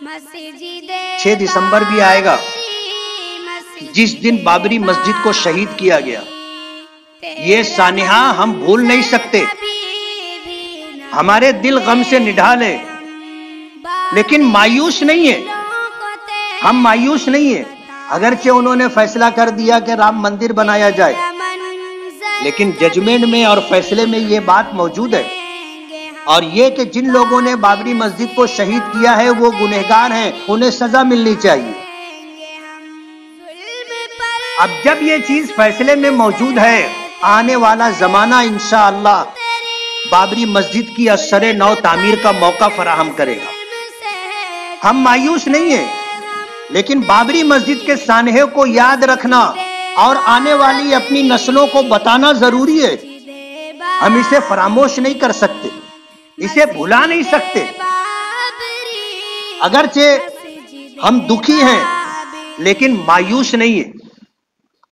6 دسمبر بھی آئے گا جس دن بابری مسجد کو شہید کیا گیا. یہ سانحہ ہم بھول نہیں سکتے. ہمارے دل غم سے نڈھال ہے لیکن مایوس نہیں ہے. ہم مایوس نہیں ہیں. اگرچہ انہوں نے فیصلہ کر دیا کہ رام مندر بنایا جائے، لیکن ججمنٹ میں اور فیصلے میں یہ بات موجود ہے، اور یہ کہ جن لوگوں نے بابری مسجد کو شہید کیا ہے وہ گنہگار ہیں، انہیں سزا ملنی چاہیے. اب جب یہ چیز فیصلے میں موجود ہے، آنے والا زمانہ انشاءاللہ بابری مسجد کی اثر نو تعمیر کا موقع فراہم کرے گا. ہم مایوس نہیں ہیں، لیکن بابری مسجد کے سانحے کو یاد رکھنا اور آنے والی اپنی نسلوں کو بتانا ضروری ہے. ہم اسے فراموش نہیں کر سکتے، اسے بھلا نہیں سکتے. اگرچہ ہم دکھی ہیں لیکن مایوس نہیں ہیں.